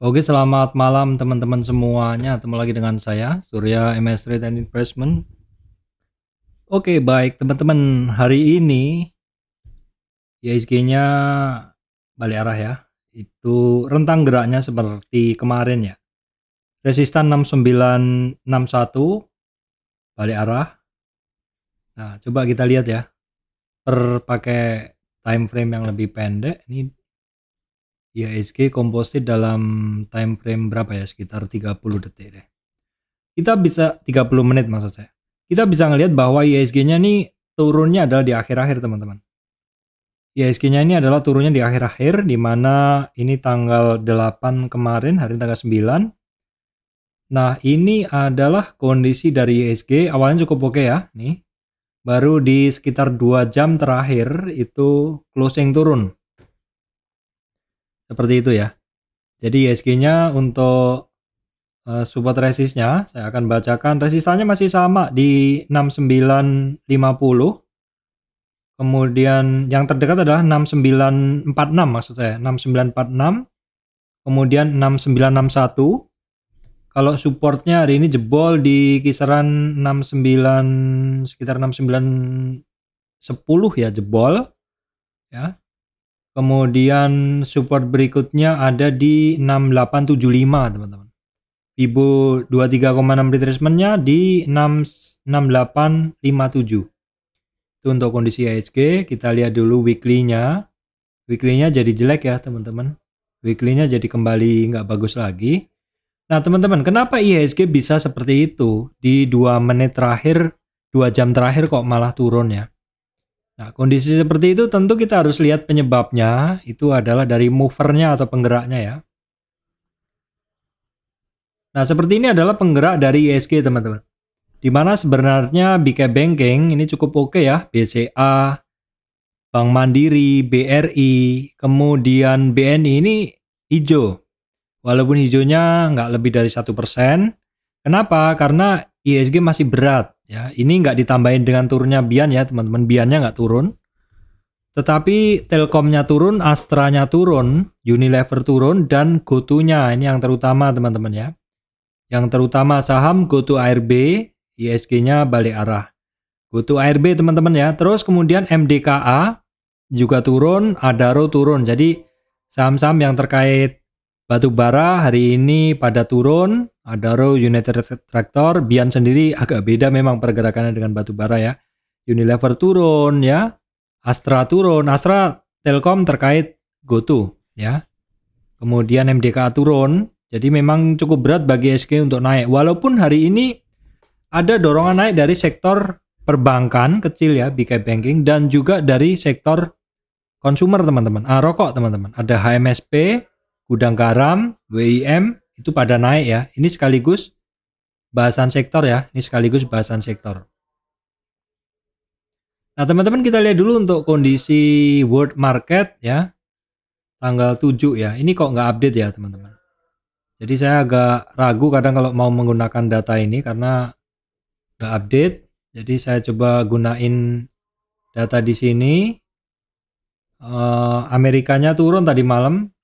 Oke, selamat malam teman-teman semuanya. Ketemu lagi dengan saya, Surya MS Trade and Investment. Oke, baik teman-teman. Hari ini IHSG-nya balik arah ya. Itu rentang geraknya seperti kemarin ya. Resistan 6961 balik arah. Nah, coba kita lihat ya. Pakai time frame yang lebih pendek. Ini IHSG komposit dalam time frame berapa ya? Sekitar 30 detik deh. Kita bisa 30 menit maksud saya. Kita bisa ngelihat bahwa IHSG-nya nih turunnya adalah di akhir-akhir teman-teman. IHSG-nya ini adalah turunnya di akhir-akhir, di mana ini tanggal 8 kemarin, hari tanggal 9. Nah, ini adalah kondisi dari IHSG, awalnya cukup oke ya, nih. Baru di sekitar 2 jam terakhir itu closing turun. Seperti itu ya. Jadi IHSG-nya untuk support resistnya, saya akan bacakan. Resistannya masih sama di 6950. Kemudian yang terdekat adalah 6946 maksud saya, 6946. Kemudian 6961. Kalau supportnya hari ini jebol di kisaran 69, sekitar 6910 ya, jebol ya. Kemudian support berikutnya ada di 6875 teman-teman. Fibo 23,6 retracement-nya di 6857. Itu untuk kondisi IHSG. Kita lihat dulu weekly-nya. Weekly-nya jadi jelek ya teman-teman. Weekly-nya jadi kembali nggak bagus lagi. Nah teman-teman, kenapa IHSG bisa seperti itu? Di 2 menit terakhir, 2 jam terakhir kok malah turun ya. Nah kondisi seperti itu tentu kita harus lihat penyebabnya. Itu adalah dari movernya atau penggeraknya ya. Nah seperti ini adalah penggerak dari IHSG teman-teman. Dimana sebenarnya BK Banking ini cukup oke ya. BCA, Bank Mandiri, BRI, kemudian BNI ini hijau. Walaupun hijaunya nggak lebih dari 1%. Kenapa? Karena IHSG masih berat ya. Ini nggak ditambahin dengan turunnya Bian ya teman-teman. Biannya nggak turun. Tetapi Telkomnya turun, Astranya turun, Unilever turun, dan GoTo-nya ini yang terutama teman-teman ya. Yang terutama saham GoTo ARB, IHSG-nya balik arah. GoTo ARB teman-teman ya. Terus kemudian MDKA juga turun, Adaro turun. Jadi saham-saham yang terkait batu bara hari ini pada turun. Adaro, United Tractor, Bian sendiri agak beda memang pergerakannya dengan batu bara ya. Unilever turun ya. Astra turun. Astra Telkom terkait GoTo ya. Kemudian MDKA turun. Jadi memang cukup berat bagi IHSG untuk naik. Walaupun hari ini ada dorongan naik dari sektor perbankan kecil ya, BK Banking, dan juga dari sektor konsumer teman-teman. Rokok teman-teman. Ada HMSP, Gudang Garam, WIM, itu pada naik ya. Ini sekaligus bahasan sektor ya. Ini sekaligus bahasan sektor. Nah teman-teman kita lihat dulu untuk kondisi world market ya. Tanggal 7 ya. Ini kok nggak update ya teman-teman. Jadi saya agak ragu kadang kalau mau menggunakan data ini karena nggak update. Jadi saya coba gunain data di sini. Amerikanya turun tadi malam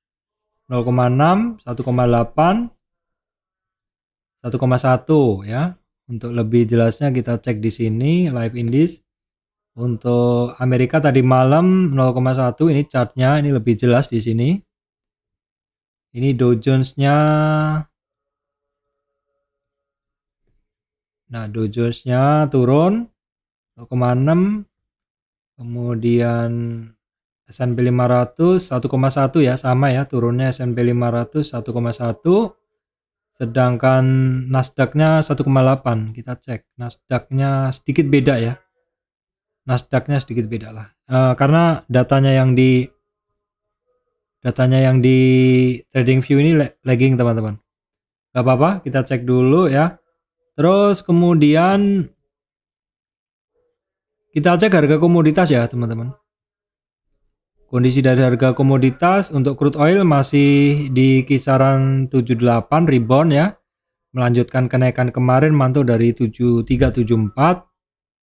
0,6, 1,8, 1,1 ya. Untuk lebih jelasnya kita cek di sini live index. Untuk Amerika tadi malam 0,1, ini chartnya ini lebih jelas di sini. Ini Dow Jones-nya. Nah, Dow Jones-nya turun 0,6. Kemudian S&P 500 1,1 ya, sama ya turunnya S&P 500 1,1. Sedangkan Nasdaq-nya 1,8. Kita cek. Nasdaq-nya sedikit beda ya. Nasdaq-nya sedikit beda lah. Karena datanya yang di TradingView ini lagging teman-teman. Gak apa-apa, kita cek dulu ya. Terus kemudian kita cek harga komoditas ya teman-teman. Kondisi dari harga komoditas untuk crude oil masih di kisaran 78 rebound ya. Melanjutkan kenaikan kemarin mantul dari 7374.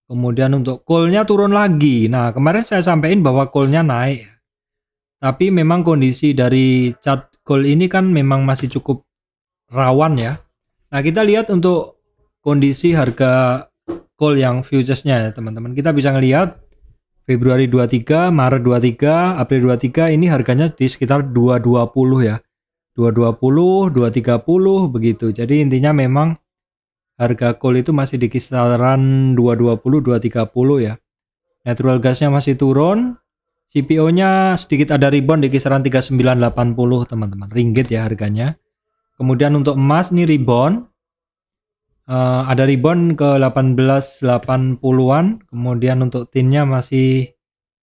Kemudian untuk coal-nya turun lagi. Nah kemarin saya sampaikan bahwa coal-nya naik. Tapi memang kondisi dari chart gold ini kan memang masih cukup rawan ya. Nah, kita lihat untuk kondisi harga gold yang futuresnya ya teman-teman. Kita bisa ngelihat Februari 23, Maret 23, April 23 ini harganya di sekitar 220 ya. 220, 230 begitu. Jadi intinya memang harga gold itu masih di kisaran 220, 230 ya. Natural gasnya masih turun. CPO-nya sedikit ada rebound di kisaran 3980 teman-teman. Ringgit ya harganya. Kemudian untuk emas ini rebound. Ada rebound ke 1880-an. Kemudian untuk tinnya masih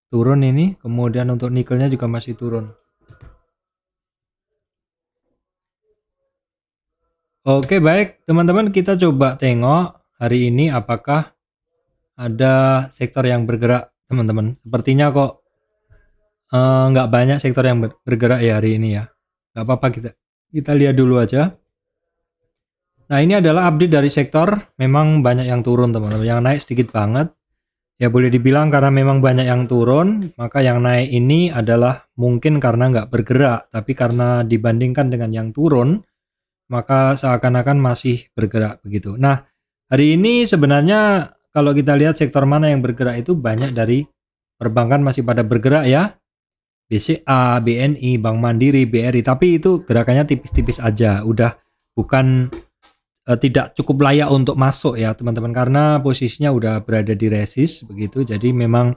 turun ini. Kemudian untuk nikelnya juga masih turun. Oke, baik teman-teman, kita coba tengok hari ini apakah ada sektor yang bergerak teman-teman. Sepertinya kok nggak banyak sektor yang bergerak ya hari ini ya. Nggak apa-apa, kita lihat dulu aja. Nah, ini adalah update dari sektor. Memang banyak yang turun teman-teman. Yang naik sedikit banget. Ya boleh dibilang karena memang banyak yang turun, maka yang naik ini adalah mungkin karena nggak bergerak. Tapi karena dibandingkan dengan yang turun, maka seakan-akan masih bergerak begitu. Nah, hari ini sebenarnya kalau kita lihat sektor mana yang bergerak itu banyak dari perbankan masih pada bergerak ya. BCA, BNI, Bank Mandiri, BRI, tapi itu gerakannya tipis-tipis aja, udah bukan tidak cukup layak untuk masuk ya teman-teman, karena posisinya udah berada di resist begitu. Jadi memang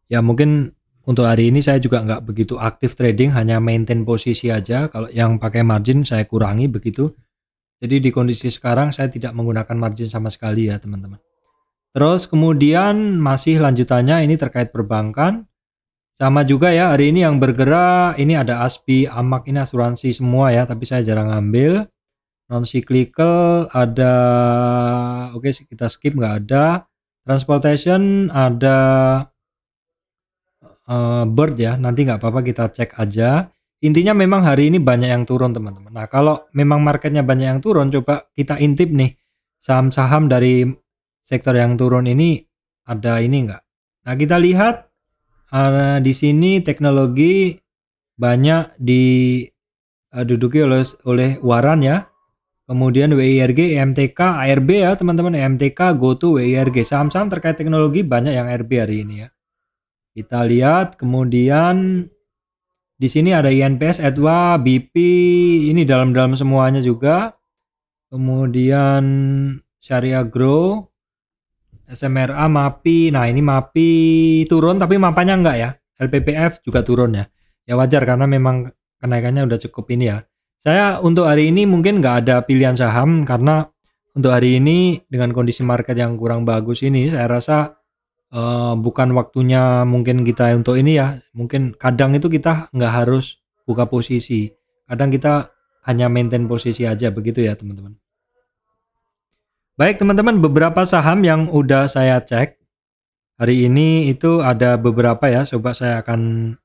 ya mungkin untuk hari ini saya juga nggak begitu aktif trading, hanya maintain posisi aja. Kalau yang pakai margin saya kurangi begitu. Jadi di kondisi sekarang saya tidak menggunakan margin sama sekali ya teman-teman. Terus kemudian masih lanjutannya ini terkait perbankan. Sama juga ya hari ini yang bergerak, ini ada ASBI, AMAK, ini asuransi semua ya, tapi saya jarang ngambil. Non cyclical ada, oke kita skip, nggak ada. Transportation ada Bird ya, nanti nggak apa-apa kita cek aja. Intinya memang hari ini banyak yang turun teman-teman. Nah, kalau memang marketnya banyak yang turun, coba kita intip nih saham-saham dari sektor yang turun ini, ada ini nggak. Nah, kita lihat di sini teknologi banyak diduduki oleh Waran ya. Kemudian WIRG, EMTK, ARB ya teman-teman, EMTK, GoTo, WIRG. Saham-saham terkait teknologi banyak yang RB hari ini ya. Kita lihat, kemudian di sini ada INPS, EDWA, BP, ini dalam-dalam semuanya juga. Kemudian Syariah Grow, SMRA, MAPI. Nah, ini MAPI turun tapi mapanya enggak ya. LPPF juga turun ya. Ya wajar karena memang kenaikannya udah cukup ini ya. Saya untuk hari ini mungkin nggak ada pilihan saham karena untuk hari ini dengan kondisi market yang kurang bagus ini saya rasa bukan waktunya mungkin kita untuk ini ya. Mungkin kadang itu kita nggak harus buka posisi. Kadang kita hanya maintain posisi aja begitu ya teman-teman. Baik teman-teman, beberapa saham yang udah saya cek hari ini itu ada beberapa ya. Coba saya akan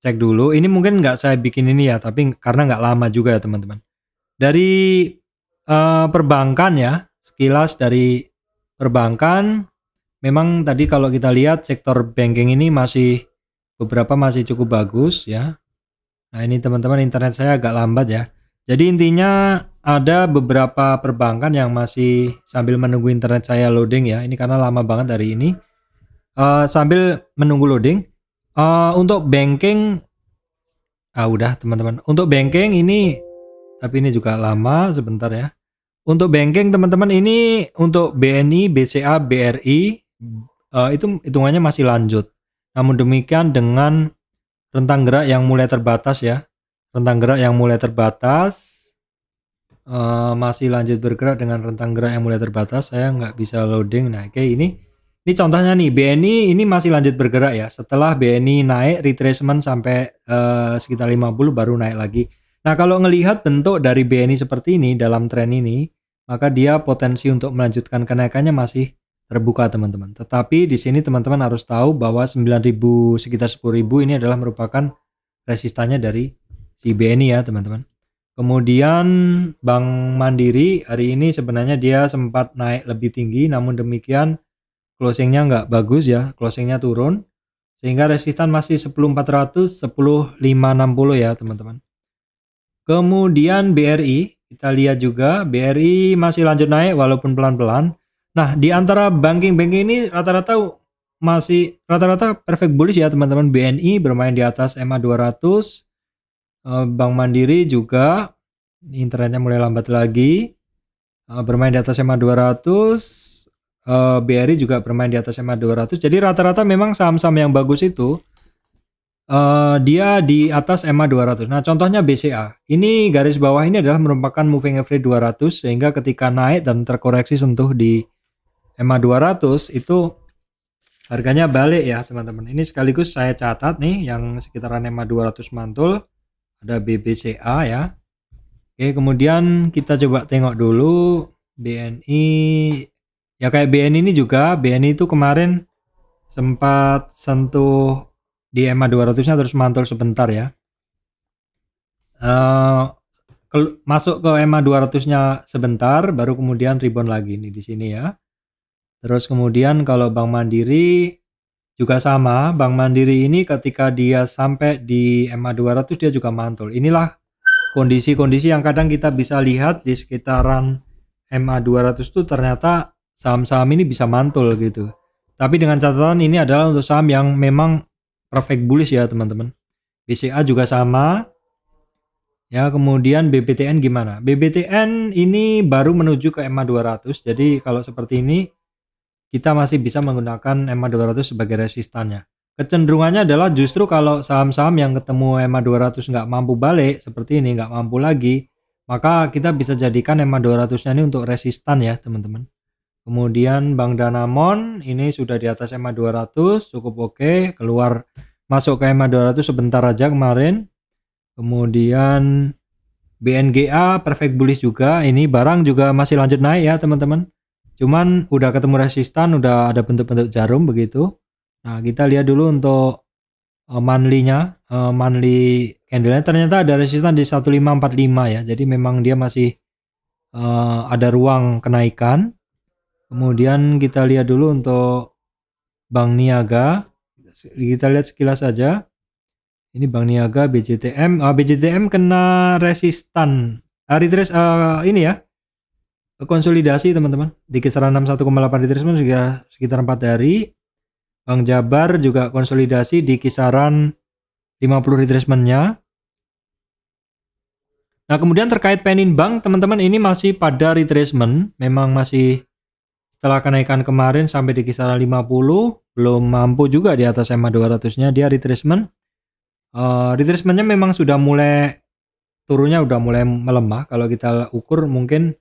cek dulu. Ini mungkin nggak saya bikin ini ya, tapi karena nggak lama juga ya teman-teman. Dari perbankan ya, sekilas dari perbankan, memang tadi kalau kita lihat sektor banking ini beberapa masih cukup bagus ya. Nah ini teman-teman, internet saya agak lambat ya. Jadi intinya ada beberapa perbankan yang masih sambil menunggu internet saya loading ya. Ini karena lama banget hari ini. Sambil menunggu loading. Untuk banking, udah teman-teman. Untuk banking ini, tapi ini juga lama sebentar ya. Untuk banking teman-teman ini untuk BNI, BCA, BRI itu hitungannya masih lanjut. Namun demikian dengan rentang gerak yang mulai terbatas ya. Rentang gerak yang mulai terbatas, masih lanjut bergerak dengan rentang gerak yang mulai terbatas. Saya nggak bisa loading. Nah, oke, ini contohnya nih, BNI ini masih lanjut bergerak ya. Setelah BNI naik retracement sampai sekitar 50 baru naik lagi. Nah, kalau ngelihat bentuk dari BNI seperti ini dalam tren ini, maka dia potensi untuk melanjutkan kenaikannya masih terbuka teman-teman. Tetapi di sini teman-teman harus tahu bahwa 9.000 sekitar 10.000 ini adalah merupakan resistannya dari si BNI ya teman-teman. Kemudian Bank Mandiri hari ini sebenarnya dia sempat naik lebih tinggi, namun demikian closingnya nggak bagus ya, closingnya turun sehingga resistan masih 10.400, 10.560 ya teman-teman. Kemudian BRI, kita lihat juga BRI masih lanjut naik walaupun pelan-pelan. Nah, di antara banking-banking ini rata-rata perfect bullish ya teman-teman. BNI bermain di atas MA 200, Bank Mandiri juga, internetnya mulai lambat lagi, bermain di atas MA 200, BRI juga bermain di atas MA 200. Jadi rata-rata memang saham-saham yang bagus itu dia di atas MA 200. Nah, contohnya BCA. Ini garis bawah ini adalah merupakan moving average 200 sehingga ketika naik dan terkoreksi sentuh di MA 200 itu harganya balik ya, teman-teman. Ini sekaligus saya catat nih yang sekitaran MA 200 mantul, ada BBCA ya. Oke, kemudian kita coba tengok dulu BNI. Ya kayak BNI ini juga, BNI itu kemarin sempat sentuh di EMA 200-nya terus mantul sebentar ya. Masuk ke EMA 200-nya sebentar baru kemudian rebound lagi nih di sini ya. Terus kemudian kalau Bank Mandiri juga sama, Bank Mandiri ini ketika dia sampai di EMA 200 dia juga mantul. Inilah kondisi-kondisi yang kadang kita bisa lihat di sekitaran EMA 200 itu ternyata saham-saham ini bisa mantul gitu. Tapi dengan catatan ini adalah untuk saham yang memang perfect bullish ya teman-teman. BCA juga sama. Ya, kemudian BBTN gimana? BBTN ini baru menuju ke EMA 200. Jadi kalau seperti ini kita masih bisa menggunakan EMA 200 sebagai resistannya. Kecenderungannya adalah justru kalau saham-saham yang ketemu EMA 200 nggak mampu balik seperti ini, nggak mampu lagi, maka kita bisa jadikan EMA 200-nya ini untuk resistan ya teman-teman. Kemudian Bank Danamon ini sudah di atas EMA 200, cukup oke, keluar masuk ke EMA 200 sebentar aja kemarin. Kemudian BNGA perfect bullish juga, ini barang juga masih lanjut naik ya teman-teman. Cuman udah ketemu resistan, udah ada bentuk-bentuk jarum begitu. Nah, kita lihat dulu untuk monthly-nya, monthly candle-nya ternyata ada resistan di 1545 ya. Jadi memang dia masih ada ruang kenaikan. Kemudian kita lihat dulu untuk Bank Niaga. Kita lihat sekilas saja. Ini Bank Niaga, BJTM. BJTM kena resistan. Retrace ini ya. Konsolidasi teman-teman. Di kisaran 61,8 retracement juga sekitar 4 hari. Bank Jabar juga konsolidasi di kisaran 50 retracement-nya. Nah, kemudian terkait Penin Bank, teman-teman ini masih pada retracement. Memang masih setelah kenaikan kemarin sampai di kisaran 50, belum mampu juga di atas EMA 200-nya, dia retracement. Retracementnya memang sudah mulai turunnya udah mulai melemah. Kalau kita ukur mungkin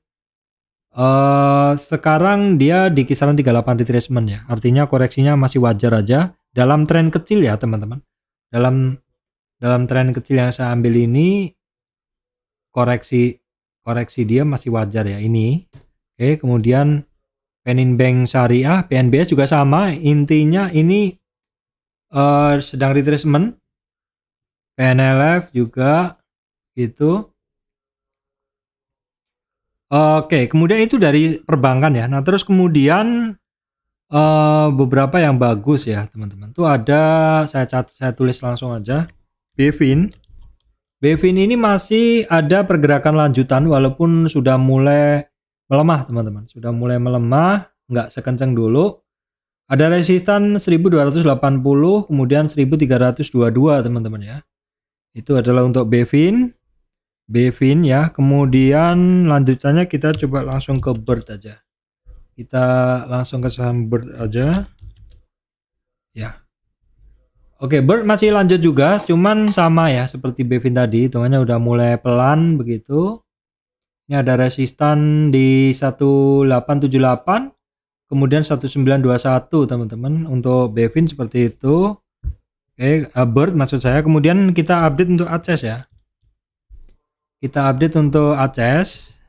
sekarang dia di kisaran 38 retracement ya. Artinya koreksinya masih wajar aja dalam tren kecil ya teman-teman. Dalam tren kecil yang saya ambil ini koreksi dia masih wajar ya ini. Oke, kemudian Penin Bank Syariah, PNBS juga sama. Intinya ini sedang retracement. PNLF juga gitu. Oke, kemudian itu dari perbankan ya. Nah, terus kemudian beberapa yang bagus ya, teman-teman. Tuh ada saya tulis langsung aja. Bevin ini masih ada pergerakan lanjutan walaupun sudah mulai melemah, teman-teman. Sudah mulai melemah, nggak sekencang dulu. Ada resistan 1280, kemudian 1322, teman-teman ya. Itu adalah untuk Bevin ya. Kemudian lanjutannya kita coba langsung ke Bird aja. Kita langsung ke saham Bird aja. Ya. Oke, Bird masih lanjut juga, cuman sama ya seperti Bevin tadi, hitungannya udah mulai pelan begitu. Ini ada resistan di 1878, kemudian 1921 teman-teman. Untuk Bevin seperti itu. Oke, Bird maksud saya. Kemudian kita update untuk Aces ya. Kita update untuk Aces.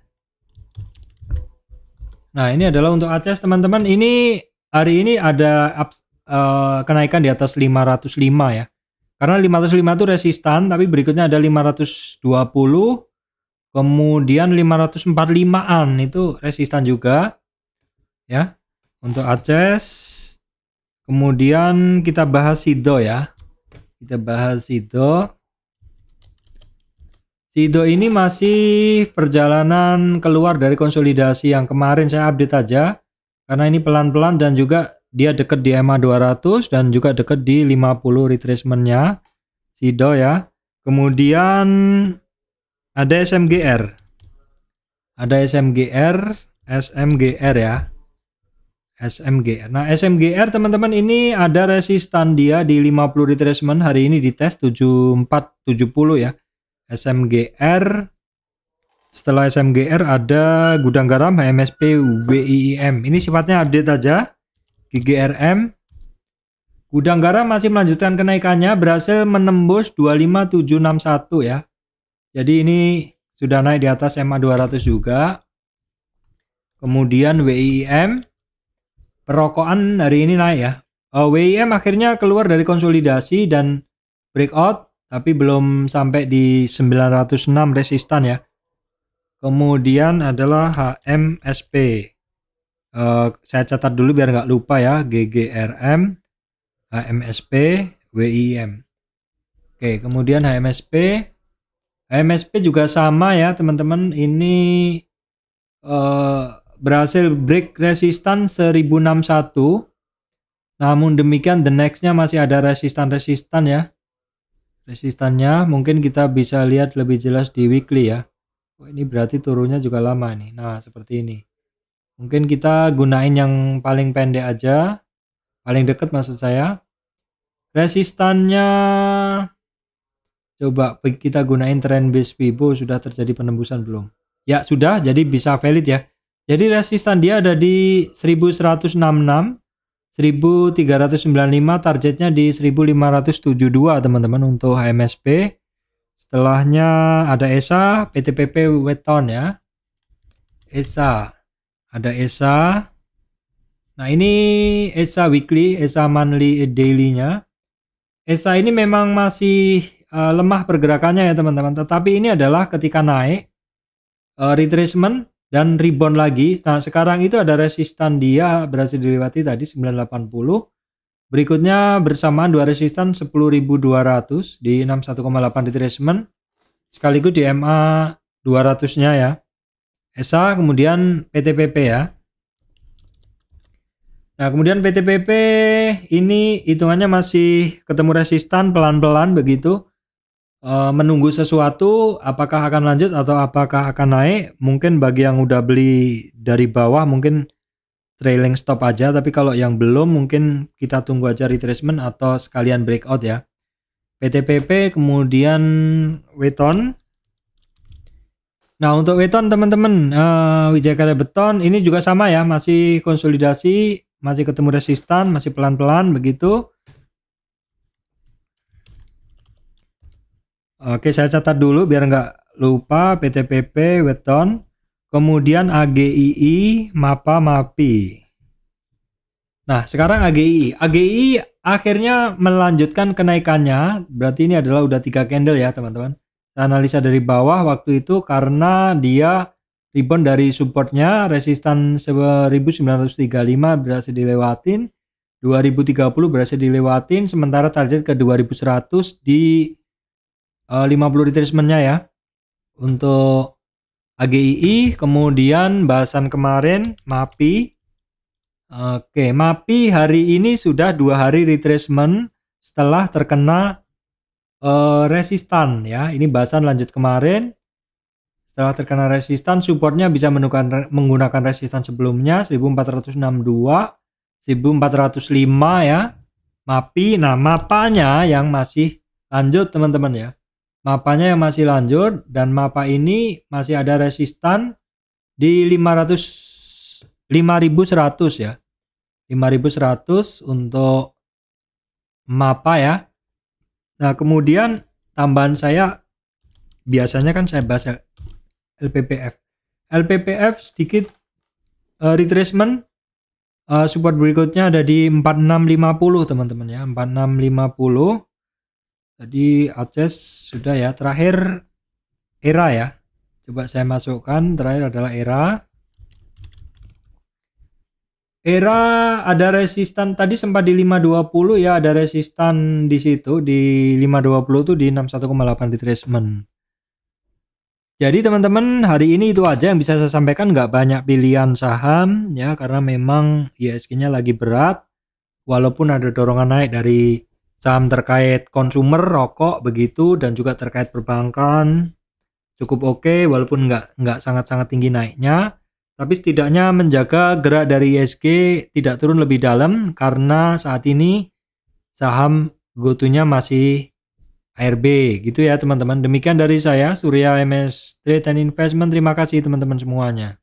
Nah, ini adalah untuk Aces teman-teman. Ini hari ini ada kenaikan di atas 505 ya. Karena 505 itu resistan, tapi berikutnya ada 520, kemudian 545-an itu resistan juga ya untuk Aces. Kemudian kita bahas Sido ya. Kita bahas Sido. Sido ini masih perjalanan keluar dari konsolidasi yang kemarin saya update aja. Karena ini pelan-pelan dan juga dia deket di EMA 200 dan juga deket di 50 retracement-nya. Sido ya. Kemudian ada SMGR. Ada SMGR ya. SMGR. Nah, SMGR teman-teman ini ada resistan dia di 50 retracement hari ini dites 7470 ya. SMGR. Setelah SMGR ada Gudang Garam, HMSP, WIIM. Ini sifatnya update aja. GGRM. Gudang Garam masih melanjutkan kenaikannya, berhasil menembus 25761 ya. Jadi ini sudah naik di atas EMA 200 juga. Kemudian WIIM. Perrokokan hari ini naik ya. WIIM akhirnya keluar dari konsolidasi dan breakout, tapi belum sampai di 906 resistan ya. Kemudian adalah HMSP. Saya catat dulu biar nggak lupa ya. GGRM, HMSP, WIIM. Oke, kemudian HMSP. HMSP juga sama ya teman-teman. Ini berhasil break resistan 1061. Namun demikian the nextnya masih ada resistan ya. Resistannya mungkin kita bisa lihat lebih jelas di weekly ya. Ini berarti turunnya juga lama nih. Nah, seperti ini. Mungkin kita gunain yang paling pendek aja. Paling dekat maksud saya. Resistannya coba kita gunain trend base Fibo. Sudah terjadi penembusan belum? Ya, sudah. Jadi bisa valid ya. Jadi resistan dia ada di 1166, 1395, targetnya di 1572 teman-teman untuk HMSP. Setelahnya ada ESA, PTPP Weton ya. ESA. Ada ESA. Nah, ini ESA weekly, ESA monthly, daily-nya. ESA ini memang masih lemah pergerakannya ya teman-teman. Tetapi ini adalah ketika naik retracement dan rebound lagi. Nah, sekarang itu ada resistan dia berhasil dilewati tadi 980. Berikutnya bersamaan dua resistan 10.200 di 61,8 retracement. Sekaligus di MA 200-nya ya. ESA kemudian PTPP ya. Nah, kemudian PTPP ini hitungannya masih ketemu resistan pelan-pelan begitu. Menunggu sesuatu apakah akan lanjut atau apakah akan naik. Mungkin bagi yang udah beli dari bawah mungkin trailing stop aja, tapi kalau yang belum mungkin kita tunggu aja retracement atau sekalian breakout ya. PTPP kemudian Weton. Nah, untuk Weton teman-teman, Wijaya Beton ini juga sama ya, masih konsolidasi, masih ketemu resistan, masih pelan-pelan begitu. Oke, saya catat dulu biar nggak lupa. PTPP, Weton, kemudian AGII, MAPA, MAPI. Nah, sekarang AGII. AGII akhirnya melanjutkan kenaikannya. Berarti ini adalah udah 3 candle ya teman-teman. Saya analisa dari bawah waktu itu karena dia rebound dari supportnya. Resistan 1935 berhasil dilewatin. 2030 berhasil dilewatin. Sementara target ke 2100 di 50 retracement-nya ya untuk AGII. Kemudian bahasan kemarin MAPI. Oke, MAPI hari ini sudah 2 hari retracement setelah terkena resistan ya. Ini bahasan lanjut kemarin. Setelah terkena resistan, supportnya bisa menggunakan resistan sebelumnya 1462, 1405 ya. MAPI. Nah, mapanya yang masih lanjut teman-teman ya. Mapanya yang masih lanjut dan mapa ini masih ada resistan di 5100 ya. 5100 untuk mapa ya. Nah, kemudian tambahan saya biasanya kan saya bahas LPPF. LPPF sedikit retracement, support berikutnya ada di 4650 teman-teman ya. 4650. Tadi Aceh sudah ya. Terakhir ERA ya. Coba saya masukkan. Terakhir adalah ERA. ERA ada resistan tadi sempat di 520 ya. Ada resistan di situ di 520 tuh di 61,8 retracement. Jadi teman-teman, hari ini itu aja yang bisa saya sampaikan, nggak banyak pilihan saham ya, karena memang IHSG-nya lagi berat, walaupun ada dorongan naik dari saham terkait konsumer, rokok begitu, dan juga terkait perbankan cukup oke, walaupun nggak sangat-sangat tinggi naiknya, tapi setidaknya menjaga gerak dari IHSG tidak turun lebih dalam, karena saat ini saham go-to-nya masih ARB gitu ya teman-teman. Demikian dari saya, Surya MS Trade and Investment. Terima kasih teman-teman semuanya.